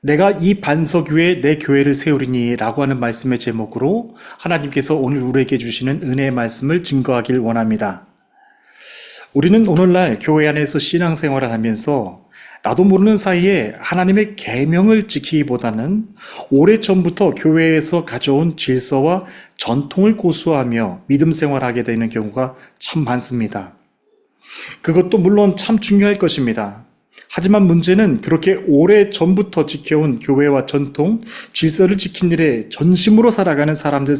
내가 이 반석 위에 내 교회를 세우리니 라고 하는 말씀의 제목으로 하나님께서 오늘 우리에게 주시는 은혜의 말씀을 증거하길 원합니다. 우리는 오늘날 교회 안에서 신앙생활을 하면서 나도 모르는 사이에 하나님의 계명을 지키기보다는 오래전부터 교회에서 가져온 질서와 전통을 고수하며 믿음 생활하게 되는 경우가 참 많습니다. 그것도 물론 참 중요할 것입니다. 하지만 문제는 그렇게 오래전부터 지켜온 교회와 전통, 질서를 지킨 일에 전심으로 살아가는 사람들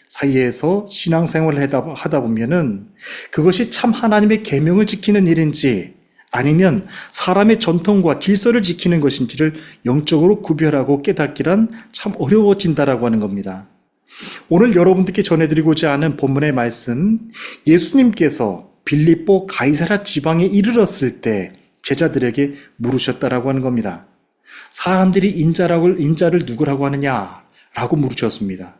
사이에서 신앙생활을 하다 보면은 그것이 참 하나님의 계명을 지키는 일인지 아니면 사람의 전통과 질서를 지키는 것인지를 영적으로 구별하고 깨닫기란 참 어려워진다라고 하는 겁니다. 오늘 여러분들께 전해드리고자 하는 본문의 말씀, 예수님께서 빌립보 가이사랴 지방에 이르렀을 때 제자들에게 물으셨다라고 하는 겁니다. 사람들이 인자를 누구라고 하느냐라고 물으셨습니다.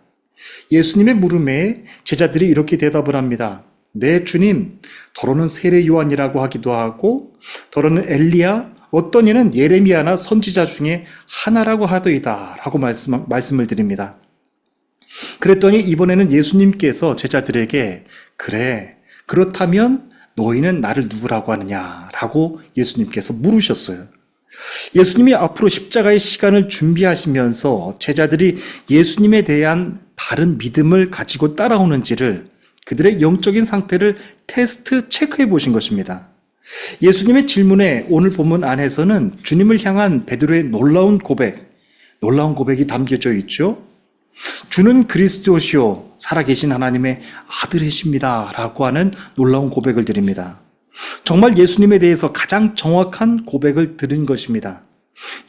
예수님의 물음에 제자들이 이렇게 대답을 합니다. 네, 주님, 더러는 세례 요한이라고 하기도 하고 더러는 엘리야, 어떤 이는 예레미야나 선지자 중에 하나라고 하더이다 라고 말씀을 드립니다. 그랬더니 이번에는 예수님께서 제자들에게 그래, 그렇다면 너희는 나를 누구라고 하느냐라고 예수님께서 물으셨어요. 예수님이 앞으로 십자가의 시간을 준비하시면서 제자들이 예수님에 대한 바른 믿음을 가지고 따라오는지를 그들의 영적인 상태를 테스트 체크해 보신 것입니다. 예수님의 질문에 오늘 본문 안에서는 주님을 향한 베드로의 놀라운 고백이 담겨져 있죠. 주는 그리스도시요 살아계신 하나님의 아들이십니다 라고 하는 놀라운 고백을 드립니다. 정말 예수님에 대해서 가장 정확한 고백을 드린 것입니다.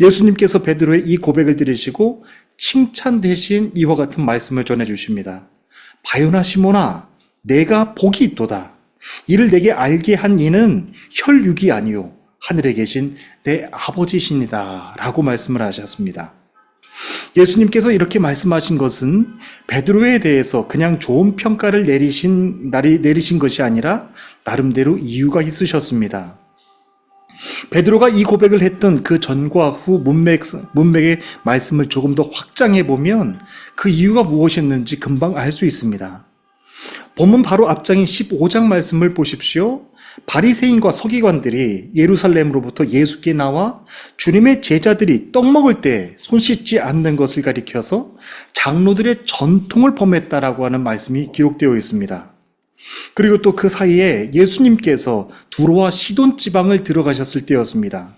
예수님께서 베드로의 이 고백을 들으시고 칭찬 대신 이와 같은 말씀을 전해주십니다. 바요나 시몬아, 내가 복이 있도다. 이를 내게 알게 한 이는 혈육이 아니요 하늘에 계신 내 아버지시니다 라고 말씀을 하셨습니다. 예수님께서 이렇게 말씀하신 것은 베드로에 대해서 그냥 좋은 평가를 내리신 것이 아니라 나름대로 이유가 있으셨습니다. 베드로가 이 고백을 했던 그 전과 후 문맥의 말씀을 조금 더 확장해 보면 그 이유가 무엇이었는지 금방 알 수 있습니다. 본문 바로 앞장인 15장 말씀을 보십시오. 바리새인과 서기관들이 예루살렘으로부터 예수께 나와 주님의 제자들이 떡 먹을 때 손 씻지 않는 것을 가리켜서 장로들의 전통을 범했다라고 하는 말씀이 기록되어 있습니다. 그리고 또 그 사이에 예수님께서 두로와 시돈 지방을 들어가셨을 때였습니다.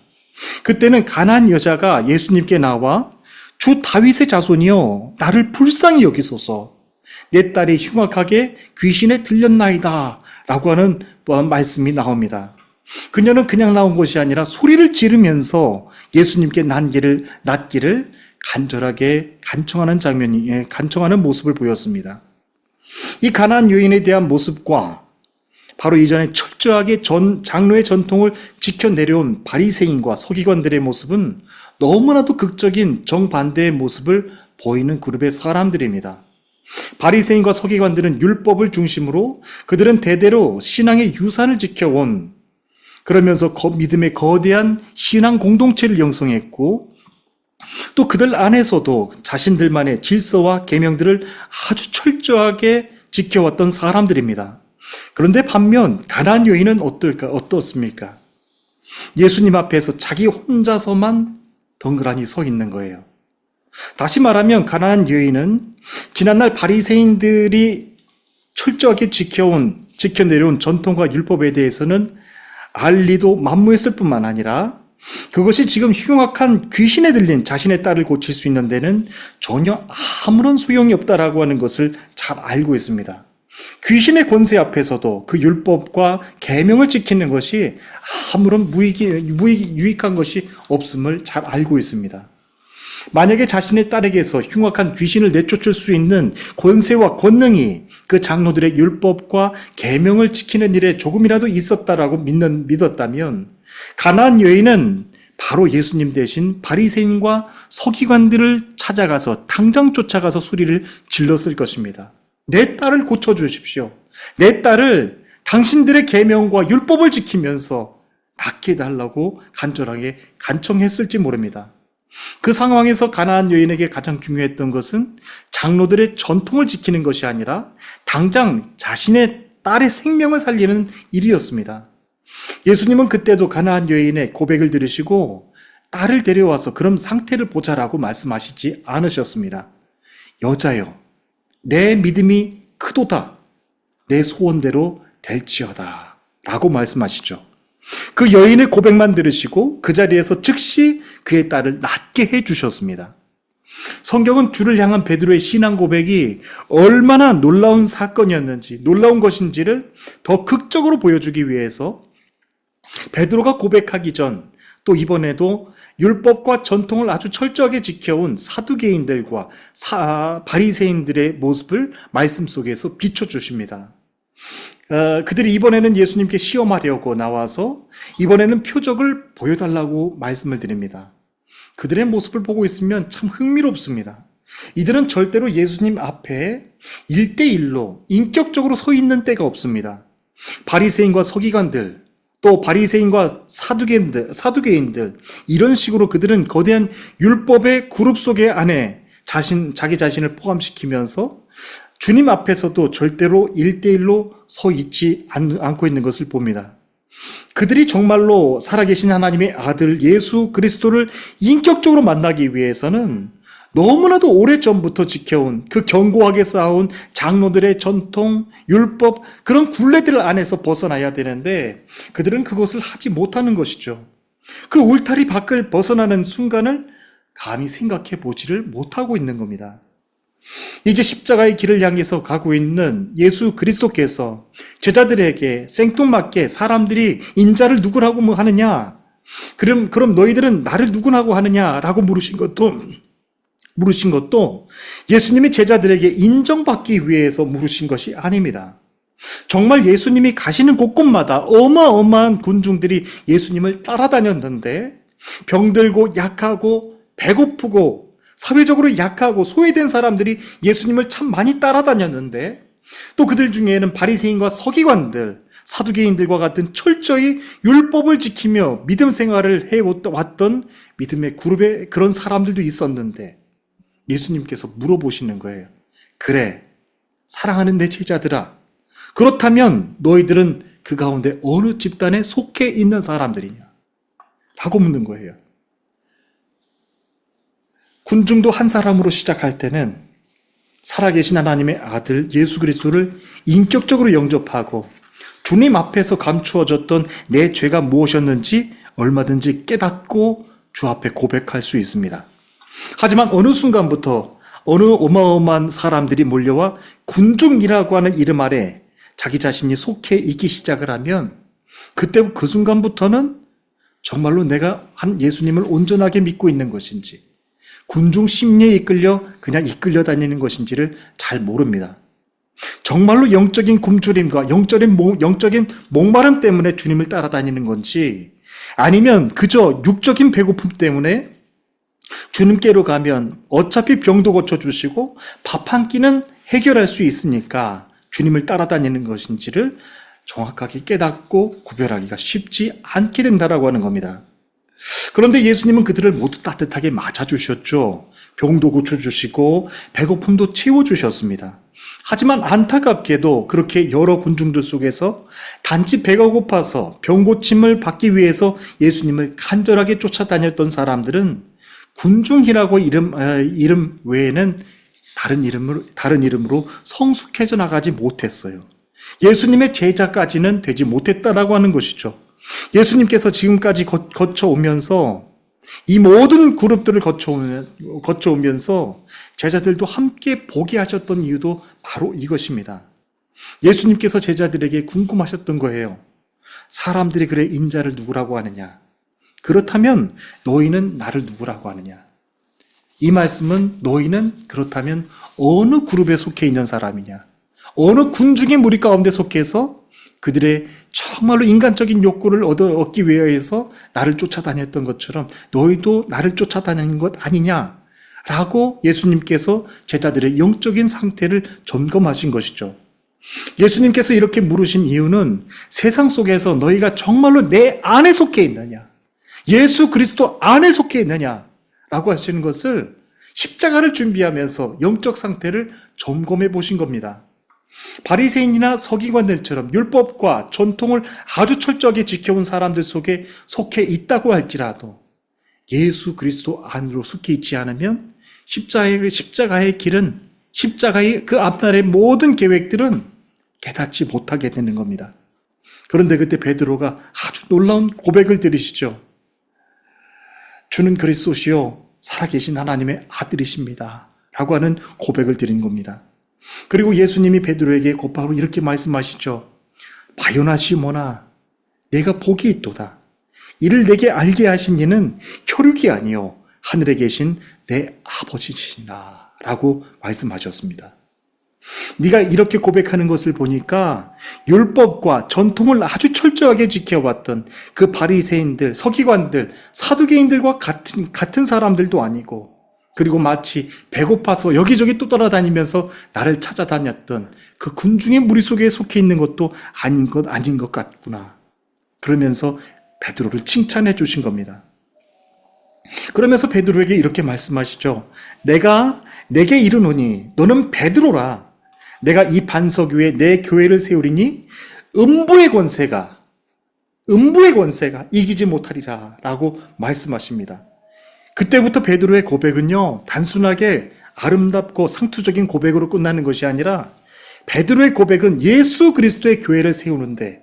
그때는 가나안 여자가 예수님께 나와 주 다윗의 자손이여 나를 불쌍히 여기소서 내 딸이 흉악하게 귀신에 들렸나이다 라고 하는 말씀이 나옵니다. 그녀는 그냥 나온 것이 아니라 소리를 지르면서 예수님께 낫기를 간절하게 간청하는 모습을 보였습니다. 이 가나안 여인에 대한 모습과 바로 이전에 철저하게 장로의 전통을 지켜내려온 바리새인과 서기관들의 모습은 너무나도 극적인 정반대의 모습을 보이는 그룹의 사람들입니다. 바리새인과 서기관들은 율법을 중심으로 그들은 대대로 신앙의 유산을 지켜온 그러면서 믿음의 거대한 신앙 공동체를 형성했고 또 그들 안에서도 자신들만의 질서와 계명들을 아주 철저하게 지켜왔던 사람들입니다. 그런데 반면 가나안 여인은 어떻습니까? 예수님 앞에서 자기 혼자서만 덩그러니 서 있는 거예요. 다시 말하면 가나안 여인은 지난날 바리새인들이 철저하게 지켜내려온 전통과 율법에 대해서는 알 리도 만무했을 뿐만 아니라 그것이 지금 흉악한 귀신에 들린 자신의 딸을 고칠 수 있는 데는 전혀 아무런 소용이 없다라고 하는 것을 잘 알고 있습니다. 귀신의 권세 앞에서도 그 율법과 계명을 지키는 것이 아무런 유익한 것이 없음을 잘 알고 있습니다. 만약에 자신의 딸에게서 흉악한 귀신을 내쫓을 수 있는 권세와 권능이 그 장로들의 율법과 계명을 지키는 일에 조금이라도 있었다라고 믿었다면 가나안 여인은 바로 예수님 대신 바리새인과 서기관들을 찾아가서 당장 쫓아가서 소리를 질렀을 것입니다. 내 딸을 고쳐주십시오. 내 딸을 당신들의 계명과 율법을 지키면서 낫게 해달라고 간절하게 간청했을지 모릅니다. 그 상황에서 가나안 여인에게 가장 중요했던 것은 장로들의 전통을 지키는 것이 아니라 당장 자신의 딸의 생명을 살리는 일이었습니다. 예수님은 그때도 가나안 여인의 고백을 들으시고 딸을 데려와서 그럼 상태를 보자라고 말씀하시지 않으셨습니다. 여자여, 내 믿음이 크도다. 내 소원대로 될지어다. 라고 말씀하시죠. 그 여인의 고백만 들으시고 그 자리에서 즉시 그의 딸을 낫게 해주셨습니다. 성경은 주를 향한 베드로의 신앙 고백이 얼마나 놀라운 사건이었는지, 놀라운 것인지를 더 극적으로 보여주기 위해서 베드로가 고백하기 전 또 이번에도 율법과 전통을 아주 철저하게 지켜온 사두개인들과 바리새인들의 모습을 말씀 속에서 비춰주십니다. 그들이 이번에는 예수님께 시험하려고 나와서 이번에는 표적을 보여달라고 말씀을 드립니다. 그들의 모습을 보고 있으면 참 흥미롭습니다. 이들은 절대로 예수님 앞에 1대1로 인격적으로 서 있는 때가 없습니다. 바리새인과 서기관들, 또 바리새인과 사두개인들 이런 식으로 그들은 거대한 율법의 그룹 속에 안에 자기 자신을 포함시키면서 주님 앞에서도 절대로 1대1로 서 있지 않고 있는 것을 봅니다. 그들이 정말로 살아계신 하나님의 아들 예수 그리스도를 인격적으로 만나기 위해서는 너무나도 오래전부터 지켜온 그 견고하게 쌓아온 장로들의 전통, 율법, 그런 굴레들 안에서 벗어나야 되는데 그들은 그것을 하지 못하는 것이죠. 그 울타리 밖을 벗어나는 순간을 감히 생각해 보지를 못하고 있는 겁니다. 이제 십자가의 길을 향해서 가고 있는 예수 그리스도께서 제자들에게 생뚱맞게 사람들이 인자를 누구라고 하느냐? 그럼 너희들은 나를 누구라고 하느냐라고 물으신 것도 예수님이 제자들에게 인정받기 위해서 물으신 것이 아닙니다. 정말 예수님이 가시는 곳곳마다 어마어마한 군중들이 예수님을 따라다녔는데 병들고 약하고 배고프고 사회적으로 약하고 소외된 사람들이 예수님을 참 많이 따라다녔는데 또 그들 중에는 바리새인과 서기관들, 사두개인들과 같은 철저히 율법을 지키며 믿음 생활을 해왔던 믿음의 그룹에 그런 사람들도 있었는데 예수님께서 물어보시는 거예요. 그래, 사랑하는 내 제자들아, 그렇다면 너희들은 그 가운데 어느 집단에 속해 있는 사람들이냐? 라고 묻는 거예요. 군중도 한 사람으로 시작할 때는 살아계신 하나님의 아들 예수 그리스도를 인격적으로 영접하고 주님 앞에서 감추어졌던 내 죄가 무엇이었는지 얼마든지 깨닫고 주 앞에 고백할 수 있습니다. 하지만 어느 순간부터 어느 어마어마한 사람들이 몰려와 군중이라고 하는 이름 아래 자기 자신이 속해 있기 시작을 하면 그때 그 순간부터는 정말로 내가 한 예수님을 온전하게 믿고 있는 것인지 군중 심리에 그냥 이끌려 다니는 것인지를 잘 모릅니다. 정말로 영적인 굶주림과 영적인 목마름 때문에 주님을 따라다니는 건지 아니면 그저 육적인 배고픔 때문에 주님께로 가면 어차피 병도 고쳐주시고 밥 한 끼는 해결할 수 있으니까 주님을 따라다니는 것인지를 정확하게 깨닫고 구별하기가 쉽지 않게 된다라고 하는 겁니다. 그런데 예수님은 그들을 모두 따뜻하게 맞아주셨죠. 병도 고쳐주시고 배고픔도 채워주셨습니다. 하지만 안타깝게도 그렇게 여러 군중들 속에서 단지 배가 고파서 병 고침을 받기 위해서 예수님을 간절하게 쫓아다녔던 사람들은 군중이라고 이름 외에는 다른 이름으로 성숙해져 나가지 못했어요. 예수님의 제자까지는 되지 못했다라고 하는 것이죠. 예수님께서 지금까지 거쳐오면서 이 모든 그룹들을 거쳐오면서 제자들도 함께 보게 하셨던 이유도 바로 이것입니다. 예수님께서 제자들에게 궁금하셨던 거예요. 사람들이 그래 인자를 누구라고 하느냐? 그렇다면 너희는 나를 누구라고 하느냐? 이 말씀은 너희는 그렇다면 어느 그룹에 속해 있는 사람이냐? 어느 군중의 무리 가운데 속해서 그들의 정말로 인간적인 욕구를 얻기 위해서 나를 쫓아다녔던 것처럼 너희도 나를 쫓아다니는 것 아니냐? 라고 예수님께서 제자들의 영적인 상태를 점검하신 것이죠. 예수님께서 이렇게 물으신 이유는 세상 속에서 너희가 정말로 내 안에 속해 있느냐? 예수 그리스도 안에 속해 있느냐? 라고 하시는 것을 십자가를 준비하면서 영적 상태를 점검해 보신 겁니다. 바리새인이나 서기관들처럼 율법과 전통을 아주 철저하게 지켜온 사람들 속에 속해 있다고 할지라도 예수 그리스도 안으로 속해 있지 않으면 십자가의 길은, 십자가의 그 앞날의 모든 계획들은 깨닫지 못하게 되는 겁니다. 그런데 그때 베드로가 아주 놀라운 고백을 드리시죠. 주는 그리스도시요 살아계신 하나님의 아들이십니다 라고 하는 고백을 드린 겁니다. 그리고 예수님이 베드로에게 곧바로 이렇게 말씀하시죠. 바요나 시몬아, 내가 복이 있도다. 이를 내게 알게 하신 이는 혈육이 아니요 하늘에 계신 내 아버지시니라 라고 말씀하셨습니다. 네가 이렇게 고백하는 것을 보니까 율법과 전통을 아주 철저하게 지켜왔던 그 바리새인들, 서기관들, 사두개인들과 같은 사람들도 아니고, 그리고 마치 배고파서 여기저기 또 돌아다니면서 나를 찾아다녔던 그 군중의 무리 속에 속해 있는 것도 아닌 것 같구나. 그러면서 베드로를 칭찬해 주신 겁니다. 그러면서 베드로에게 이렇게 말씀하시죠. 내가 내게 이르노니 너는 베드로라. 내가 이 반석 위에 내 교회를 세우리니 음부의 권세가 이기지 못하리라 라고 말씀하십니다. 그때부터 베드로의 고백은요, 단순하게 아름답고 상투적인 고백으로 끝나는 것이 아니라 베드로의 고백은 예수 그리스도의 교회를 세우는데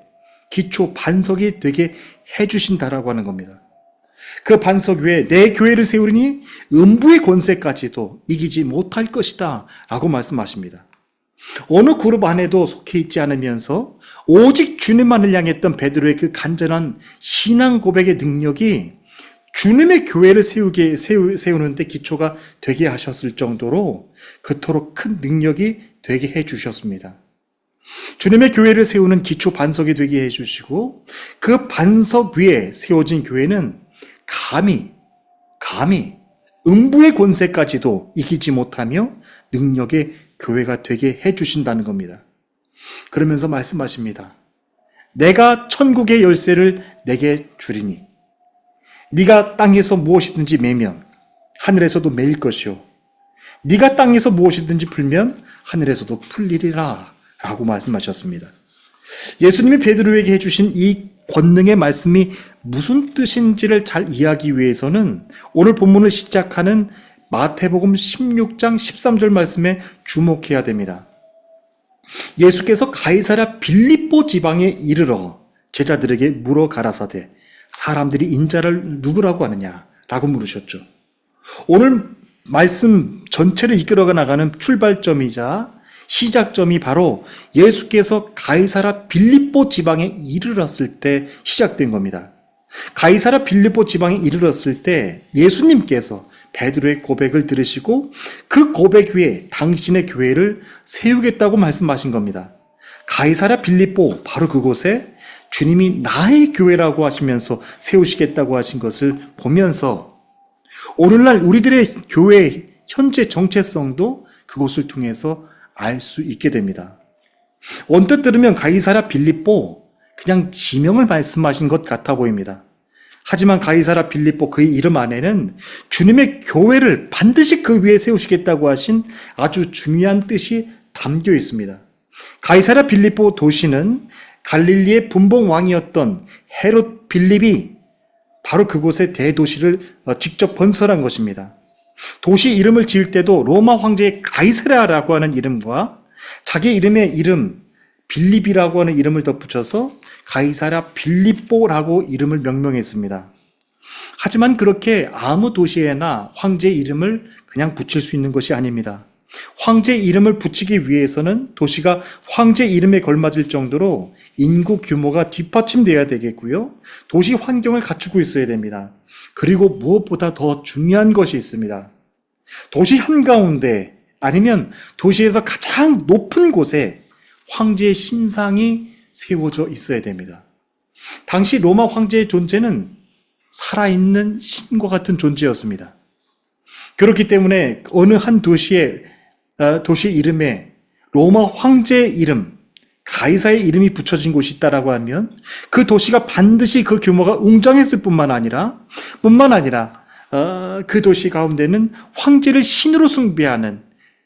기초 반석이 되게 해주신다라고 하는 겁니다. 그 반석 위에 내 교회를 세우리니 음부의 권세까지도 이기지 못할 것이다 라고 말씀하십니다. 어느 그룹 안에도 속해 있지 않으면서 오직 주님만을 향했던 베드로의 그 간절한 신앙 고백의 능력이 주님의 교회를 세우는데 기초가 되게 하셨을 정도로 그토록 큰 능력이 되게 해주셨습니다. 주님의 교회를 세우는 기초 반석이 되게 해주시고 그 반석 위에 세워진 교회는 감히 음부의 권세까지도 이기지 못하며 능력의 교회가 되게 해주신다는 겁니다. 그러면서 말씀하십니다. 내가 천국의 열쇠를 내게 주리니 네가 땅에서 무엇이든지 매면 하늘에서도 매일 것이요 네가 땅에서 무엇이든지 풀면 하늘에서도 풀리리라 라고 말씀하셨습니다. 예수님이 베드로에게 해주신 이 권능의 말씀이 무슨 뜻인지를 잘 이해하기 위해서는 오늘 본문을 시작하는 마태복음 16장 13절 말씀에 주목해야 됩니다. 예수께서 가이사랴 빌립보 지방에 이르러 제자들에게 물어 가라사대 사람들이 인자를 누구라고 하느냐라고 물으셨죠. 오늘 말씀 전체를 이끌어 나가는 출발점이자 시작점이 바로 예수께서 가이사랴 빌립보 지방에 이르렀을 때 시작된 겁니다. 가이사랴 빌립보 지방에 이르렀을 때 예수님께서 베드로의 고백을 들으시고 그 고백 위에 당신의 교회를 세우겠다고 말씀하신 겁니다. 가이사랴 빌립보 바로 그곳에 주님이 나의 교회라고 하시면서 세우시겠다고 하신 것을 보면서 오늘날 우리들의 교회의 현재 정체성도 그곳을 통해서 알 수 있게 됩니다. 언뜻 들으면 가이사랴 빌립보 그냥 지명을 말씀하신 것 같아 보입니다. 하지만 가이사랴 빌립보 그의 이름 안에는 주님의 교회를 반드시 그 위에 세우시겠다고 하신 아주 중요한 뜻이 담겨 있습니다. 가이사랴 빌립보 도시는 갈릴리의 분봉 왕이었던 헤롯 빌립이 바로 그곳의 대도시를 직접 건설한 것입니다. 도시 이름을 지을 때도 로마 황제의 가이사랴라고 하는 이름과 자기 이름의 이름 빌립이라고 하는 이름을 덧붙여서 가이사랴 빌립보라고 이름을 명명했습니다. 하지만 그렇게 아무 도시에나 황제의 이름을 그냥 붙일 수 있는 것이 아닙니다. 황제 이름을 붙이기 위해서는 도시가 황제 이름에 걸맞을 정도로 인구 규모가 뒷받침되어야 되겠고요. 도시 환경을 갖추고 있어야 됩니다. 그리고 무엇보다 더 중요한 것이 있습니다. 도시 한가운데 아니면 도시에서 가장 높은 곳에 황제의 신상이 세워져 있어야 됩니다. 당시 로마 황제의 존재는 살아있는 신과 같은 존재였습니다. 그렇기 때문에 어느 한 도시 이름에 로마 황제의 이름, 가이사의 이름이 붙여진 곳이 있다라고 하면 그 도시가 반드시 그 규모가 웅장했을 뿐만 아니라 그 도시 가운데는 황제를 신으로 숭배하는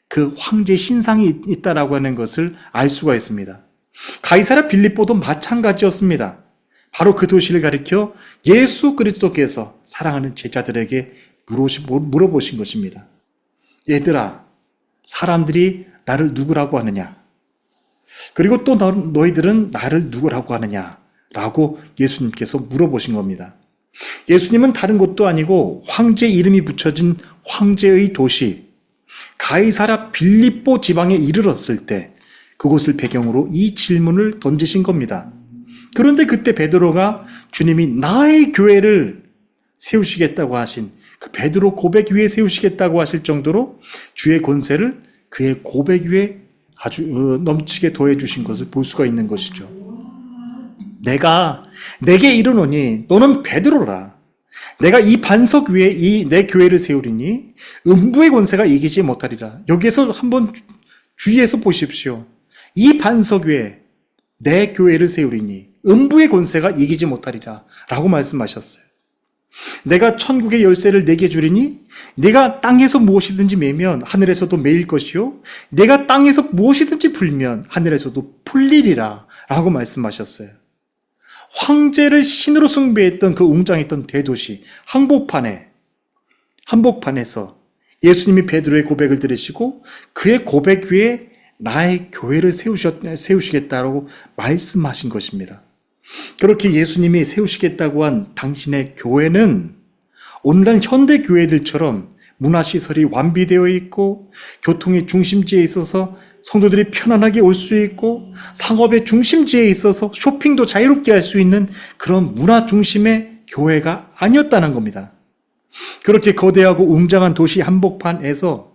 그 황제 신상이 있다라고 하는 것을 알 수가 있습니다. 가이사랴 빌립보도 마찬가지였습니다. 바로 그 도시를 가리켜 예수 그리스도께서 사랑하는 제자들에게 물어보신 것입니다. 얘들아, 사람들이 나를 누구라고 하느냐? 그리고 또 너희들은 나를 누구라고 하느냐? 라고 예수님께서 물어보신 겁니다. 예수님은 다른 곳도 아니고 황제 이름이 붙여진 황제의 도시 가이사랴 빌립보 지방에 이르렀을 때 그곳을 배경으로 이 질문을 던지신 겁니다. 그런데 그때 베드로가 주님이 나의 교회를 세우시겠다고 하신 그 베드로 고백 위에 세우시겠다고 하실 정도로 주의 권세를 그의 고백 위에 아주 넘치게 더해 주신 것을 볼 수가 있는 것이죠. 내가 내게 이르노니 너는 베드로라. 내가 이 반석 위에 이 내 교회를 세우리니 음부의 권세가 이기지 못하리라. 여기에서 한번 주의해서 보십시오. 이 반석 위에 내 교회를 세우리니 음부의 권세가 이기지 못하리라 라고 말씀하셨어요. 내가 천국의 열쇠를 내게 주리니 내가 땅에서 무엇이든지 매면 하늘에서도 매일 것이요 내가 땅에서 무엇이든지 풀면 하늘에서도 풀리리라 라고 말씀하셨어요. 황제를 신으로 숭배했던 그 웅장했던 대도시 한복판에서 예수님이 베드로의 고백을 들으시고 그의 고백 위에 나의 교회를 세우시겠다고 말씀하신 것입니다. 그렇게 예수님이 세우시겠다고 한 당신의 교회는 오늘날 현대 교회들처럼 문화시설이 완비되어 있고 교통의 중심지에 있어서 성도들이 편안하게 올 수 있고 상업의 중심지에 있어서 쇼핑도 자유롭게 할 수 있는 그런 문화 중심의 교회가 아니었다는 겁니다. 그렇게 거대하고 웅장한 도시 한복판에서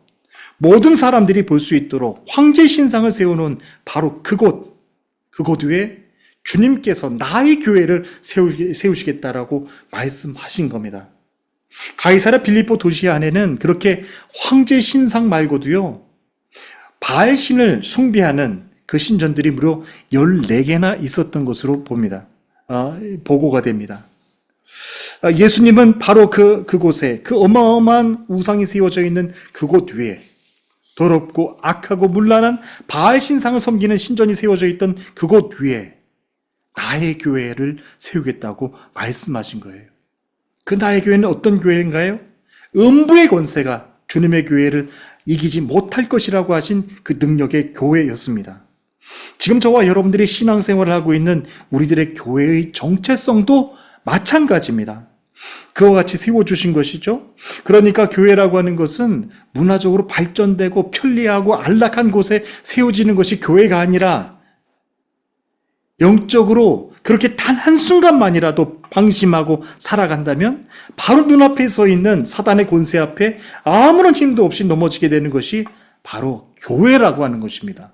모든 사람들이 볼 수 있도록 황제 신상을 세워놓은 바로 그곳 위에 주님께서 나의 교회를 세우시겠다라고 말씀하신 겁니다. 가이사랴 빌립보 도시 안에는 그렇게 황제 신상 말고도요, 바알 신을 숭배하는 그 신전들이 무려 14개나 있었던 것으로 보고가 됩니다. 예수님은 바로 그곳에 그 어마어마한 우상이 세워져 있는 그곳 위에 더럽고 악하고 문란한 바알 신상을 섬기는 신전이 세워져 있던 그곳 위에 나의 교회를 세우겠다고 말씀하신 거예요. 그 나의 교회는 어떤 교회인가요? 음부의 권세가 주님의 교회를 이기지 못할 것이라고 하신 그 능력의 교회였습니다. 지금 저와 여러분들이 신앙생활을 하고 있는 우리들의 교회의 정체성도 마찬가지입니다. 그와 같이 세워주신 것이죠. 그러니까 교회라고 하는 것은 문화적으로 발전되고 편리하고 안락한 곳에 세워지는 것이 교회가 아니라 영적으로 그렇게 단 한순간만이라도 방심하고 살아간다면 바로 눈앞에 서 있는 사단의 권세 앞에 아무런 힘도 없이 넘어지게 되는 것이 바로 교회라고 하는 것입니다.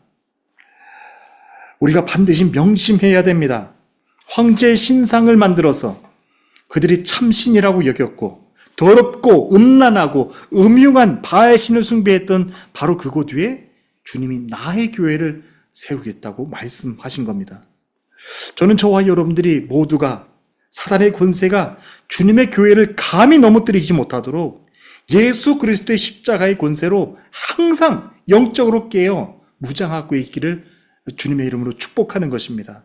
우리가 반드시 명심해야 됩니다. 황제의 신상을 만들어서 그들이 참신이라고 여겼고 더럽고 음란하고 음흉한 바알 신을 숭배했던 바로 그곳 위에 주님이 나의 교회를 세우겠다고 말씀하신 겁니다. 저는 저와 여러분들이 모두가 사단의 권세가 주님의 교회를 감히 넘어뜨리지 못하도록 예수 그리스도의 십자가의 권세로 항상 영적으로 깨어 무장하고 있기를 주님의 이름으로 축복하는 것입니다.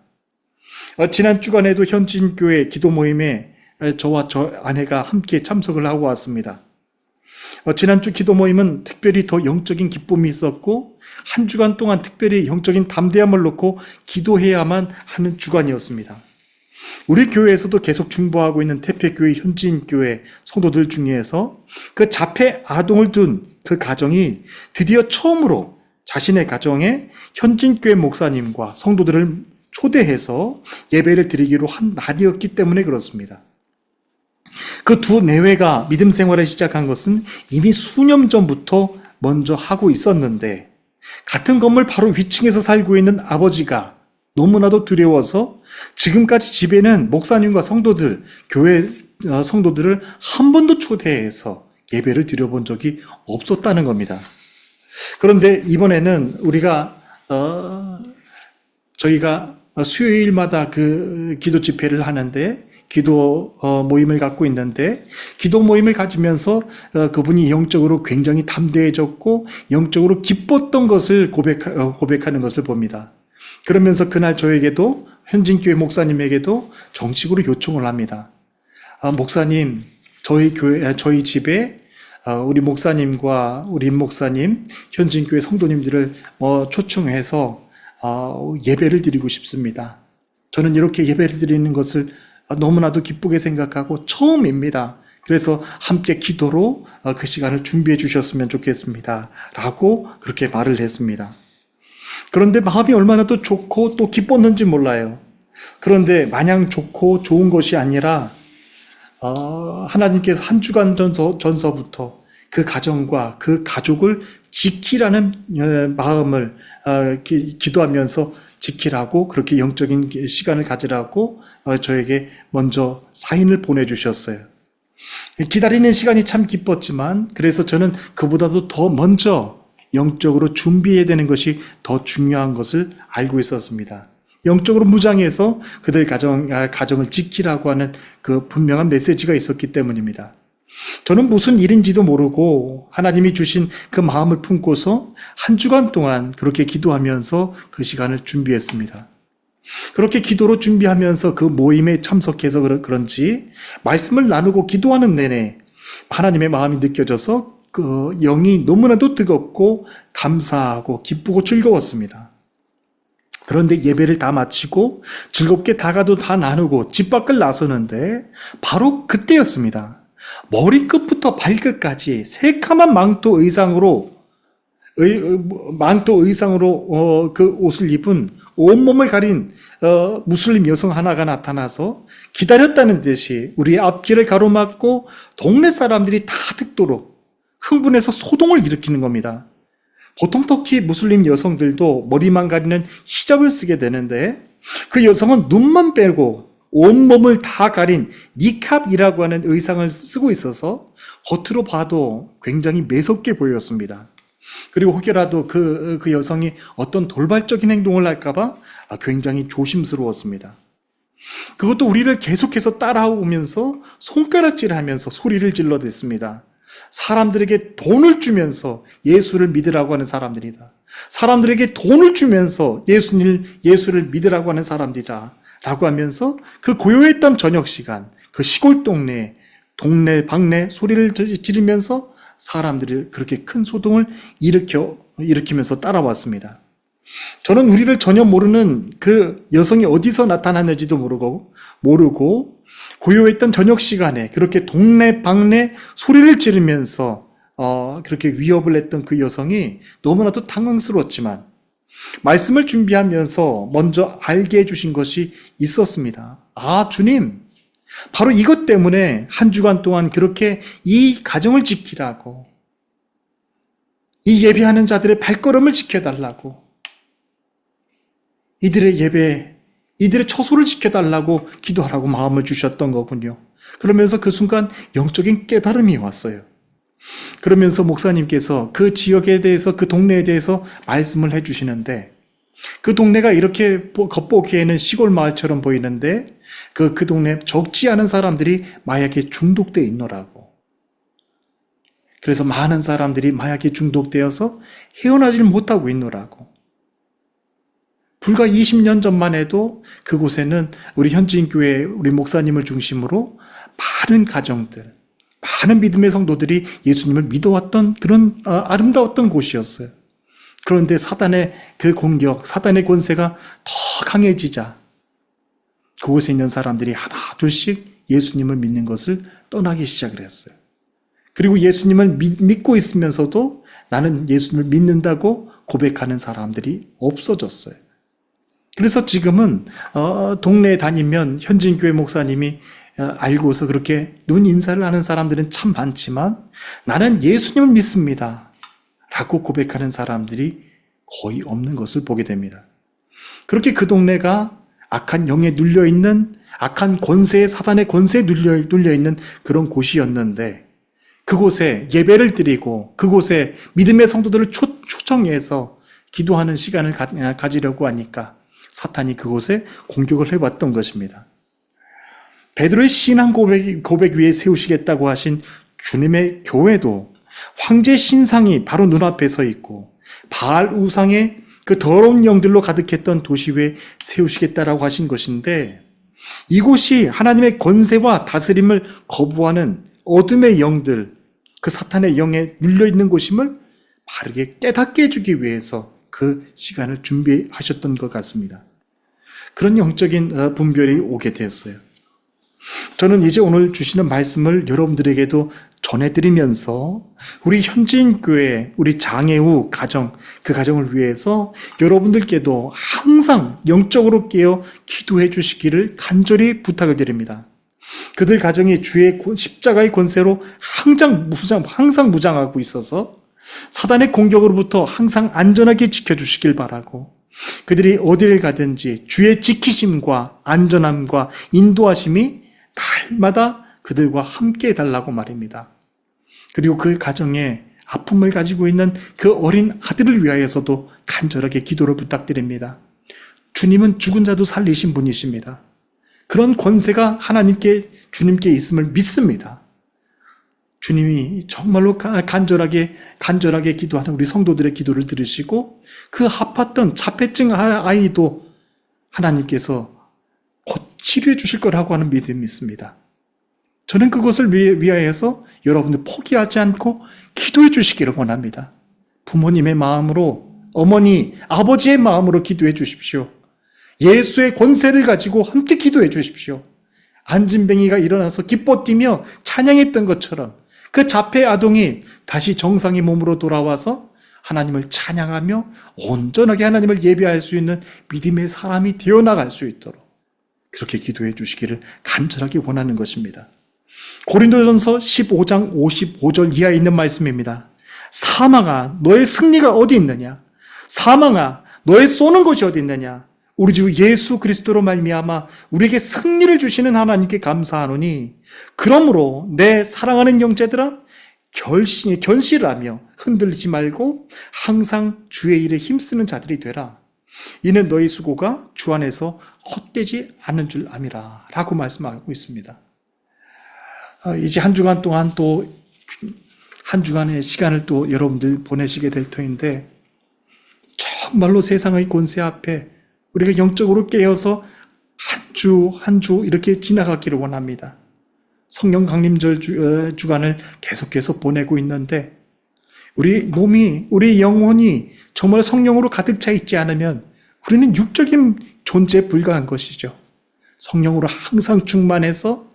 지난 주간에도 현진교회 기도 모임에 저와 저 아내가 함께 참석을 하고 왔습니다. 지난주 기도 모임은 특별히 더 영적인 기쁨이 있었고 한 주간 동안 특별히 영적인 담대함을 놓고 기도해야만 하는 주간이었습니다. 우리 교회에서도 계속 중보하고 있는 태평교회 현진교회 성도들 중에서 그 자폐 아동을 둔 그 가정이 드디어 처음으로 자신의 가정에 현진교회 목사님과 성도들을 초대해서 예배를 드리기로 한 날이었기 때문에 그렇습니다. 그 두 내외가 믿음 생활을 시작한 것은 이미 수년 전부터 먼저 하고 있었는데 같은 건물 바로 위층에서 살고 있는 아버지가 너무나도 두려워서 지금까지 집에는 목사님과 성도들, 교회 성도들을 한 번도 초대해서 예배를 드려본 적이 없었다는 겁니다. 그런데 이번에는 저희가 수요일마다 그 기도 집회를 하는데 기도 모임을 갖고 있는데 기도 모임을 가지면서 그분이 영적으로 굉장히 담대해졌고 영적으로 기뻤던 것을 고백하는 것을 봅니다. 그러면서 그날 저에게도 현진교회 목사님에게도 정식으로 요청을 합니다. 목사님, 저희 집에 우리 목사님과 우리 임 목사님, 현진교회 성도님들을 초청해서 예배를 드리고 싶습니다. 저는 이렇게 예배를 드리는 것을 너무나도 기쁘게 생각하고 처음입니다. 그래서 함께 기도로 그 시간을 준비해 주셨으면 좋겠습니다. 라고 그렇게 말을 했습니다. 그런데 마음이 얼마나 또 좋고 또 기뻤는지 몰라요. 그런데 마냥 좋고 좋은 것이 아니라 하나님께서 한 주간 전서부터 그 가정과 그 가족을 지키라는 마음을 기도하면서 지키라고 그렇게 영적인 시간을 가지라고 저에게 먼저 사인을 보내주셨어요. 기다리는 시간이 참 기뻤지만 그래서 저는 그보다도 더 먼저 영적으로 준비해야 되는 것이 더 중요한 것을 알고 있었습니다. 영적으로 무장해서 그들 가정을 지키라고 하는 그 분명한 메시지가 있었기 때문입니다. 저는 무슨 일인지도 모르고 하나님이 주신 그 마음을 품고서 한 주간 동안 그렇게 기도하면서 그 시간을 준비했습니다. 그렇게 기도로 준비하면서 그 모임에 참석해서 그런지 말씀을 나누고 기도하는 내내 하나님의 마음이 느껴져서 그 영이 너무나도 뜨겁고 감사하고 기쁘고 즐거웠습니다. 그런데 예배를 다 마치고 즐겁게 다가도 다 나누고 집 밖을 나서는데 바로 그때였습니다. 머리끝부터 발끝까지 새카만 망토 의상으로 그 옷을 입은 온몸을 가린 무슬림 여성 하나가 나타나서 기다렸다는 듯이 우리의 앞길을 가로막고 동네 사람들이 다 듣도록 흥분해서 소동을 일으키는 겁니다. 보통 터키 무슬림 여성들도 머리만 가리는 히잡을 쓰게 되는데 그 여성은 눈만 빼고 온몸을 다 가린 니캅이라고 하는 의상을 쓰고 있어서 겉으로 봐도 굉장히 매섭게 보였습니다. 그리고 혹여라도 그 여성이 어떤 돌발적인 행동을 할까봐 굉장히 조심스러웠습니다. 그것도 우리를 계속해서 따라오면서 손가락질하면서 소리를 질러댔습니다. 사람들에게 돈을 주면서 예수를 믿으라고 하는 사람들이다. 사람들에게 돈을 주면서 예수를 믿으라고 하는 사람들이다. 라고 하면서 그 고요했던 저녁 시간, 그 시골 동네 방네 소리를 지르면서 사람들이 그렇게 큰 소동을 일으키면서 따라왔습니다. 저는 우리를 전혀 모르는 그 여성이 어디서 나타났는지도 모르고 고요했던 저녁 시간에 그렇게 동네 방네 소리를 지르면서 그렇게 위협을 했던 그 여성이 너무나도 당황스러웠지만 말씀을 준비하면서 먼저 알게 해주신 것이 있었습니다. 주님, 바로 이것 때문에 한 주간 동안 그렇게 이 가정을 지키라고, 이 예배하는 자들의 발걸음을 지켜달라고, 이들의 처소를 지켜달라고 기도하라고 마음을 주셨던 거군요. 그러면서 그 순간 영적인 깨달음이 왔어요. 그러면서 목사님께서 그 지역에 대해서, 그 동네에 대해서 말씀을 해주시는데, 그 동네가 이렇게 겉보기에는 시골 마을처럼 보이는데 그 동네에 적지 않은 사람들이 마약에 중독되어 있노라고. 그래서 많은 사람들이 마약에 중독되어서 헤어나질 못하고 있노라고. 불과 20년 전만 해도 그곳에는 우리 현지인교회 우리 목사님을 중심으로 많은 가정들, 많은 믿음의 성도들이 예수님을 믿어왔던 그런 아름다웠던 곳이었어요. 그런데 사단의 그 공격, 사단의 권세가 더 강해지자 그곳에 있는 사람들이 하나 둘씩 예수님을 믿는 것을 떠나기 시작을 했어요. 그리고 예수님을 믿고 있으면서도 나는 예수님을 믿는다고 고백하는 사람들이 없어졌어요. 그래서 지금은 동네에 다니면 현진교회 목사님이 알고서 그렇게 눈 인사를 하는 사람들은 참 많지만 나는 예수님을 믿습니다 라고 고백하는 사람들이 거의 없는 것을 보게 됩니다. 그렇게 그 동네가 악한 영에 눌려있는, 악한 권세에, 사단의 권세에 눌려있는 그런 곳이었는데 그곳에 예배를 드리고 그곳에 믿음의 성도들을 초청해서 기도하는 시간을 가지려고 하니까 사탄이 그곳에 공격을 해왔던 것입니다. 베드로의 신앙 고백 위에 세우시겠다고 하신 주님의 교회도 황제 신상이 바로 눈앞에 서 있고 바알 우상의 그 더러운 영들로 가득했던 도시 위에 세우시겠다라고 하신 것인데, 이곳이 하나님의 권세와 다스림을 거부하는 어둠의 영들, 그 사탄의 영에 눌려있는 곳임을 바르게 깨닫게 해주기 위해서 그 시간을 준비하셨던 것 같습니다. 그런 영적인 분별이 오게 되었어요. 저는 이제 오늘 주시는 말씀을 여러분들에게도 전해드리면서 우리 현지인 교회, 우리 장애우 가정, 그 가정을 위해서 여러분들께도 항상 영적으로 깨어 기도해 주시기를 간절히 부탁을 드립니다. 그들 가정이 주의 십자가의 권세로 항상 무장하고 있어서 사단의 공격으로부터 항상 안전하게 지켜주시길 바라고, 그들이 어디를 가든지 주의 지키심과 안전함과 인도하심이 날마다 그들과 함께 해달라고 말입니다. 그리고 그 가정에 아픔을 가지고 있는 그 어린 아들을 위하여서도 간절하게 기도를 부탁드립니다. 주님은 죽은 자도 살리신 분이십니다. 그런 권세가 주님께 있음을 믿습니다. 주님이 정말로 간절하게 기도하는 우리 성도들의 기도를 들으시고 그 아팠던 자폐증 아이도 하나님께서 곧 치료해 주실 거라고 하는 믿음이 있습니다. 저는 그것을 위하여서 여러분들 포기하지 않고 기도해 주시기를 원합니다. 부모님의 마음으로, 어머니, 아버지의 마음으로 기도해 주십시오. 예수의 권세를 가지고 함께 기도해 주십시오. 안진뱅이가 일어나서 기뻐 뛰며 찬양했던 것처럼 그 자폐 아동이 다시 정상의 몸으로 돌아와서 하나님을 찬양하며 온전하게 하나님을 예배할 수 있는 믿음의 사람이 되어나갈 수 있도록 그렇게 기도해 주시기를 간절하게 원하는 것입니다. 고린도전서 15장 55절 이하에 있는 말씀입니다. 사망아, 너의 승리가 어디 있느냐? 사망아, 너의 쏘는 곳이 어디 있느냐? 우리 주 예수 그리스도로 말미암아 우리에게 승리를 주시는 하나님께 감사하노니, 그러므로 내 사랑하는 형제들아, 견실하며 흔들리지 말고 항상 주의 일에 힘쓰는 자들이 되라. 이는 너희 수고가 주 안에서 헛되지 않은 줄 암이라 라고 말씀하고 있습니다. 이제 한 주간 동안 또 한 주간의 시간을 또 여러분들 보내시게 될 터인데, 정말로 세상의 권세 앞에 우리가 영적으로 깨어서 한 주 이렇게 지나가기를 원합니다. 성령 강림절 주간을 계속해서 보내고 있는데, 우리 몸이, 우리 영혼이 정말 성령으로 가득 차 있지 않으면 우리는 육적인 존재에 불과한 것이죠. 성령으로 항상 충만해서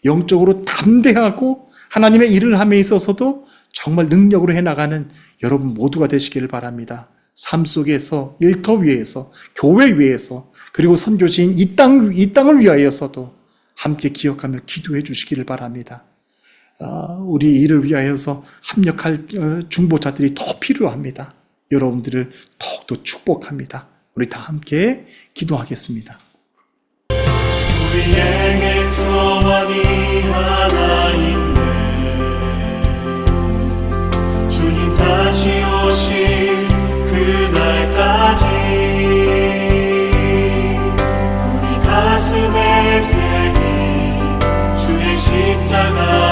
영적으로 담대하고 하나님의 일을 함에 있어서도 정말 능력으로 해나가는 여러분 모두가 되시기를 바랍니다. 삶 속에서, 일터 위에서, 교회 위에서, 그리고 선교지인 이 땅을 위하여서도 함께 기억하며 기도해 주시기를 바랍니다. 우리 일을 위하여서 합력할 중보자들이 더 필요합니다. 여러분들을 더욱더 축복합니다. 우리 다 함께 기도하겠습니다. 우리에게 소원이 하나 있네. 주님 다시 오실 그날까지 우리 가슴에 새긴 주의 십자가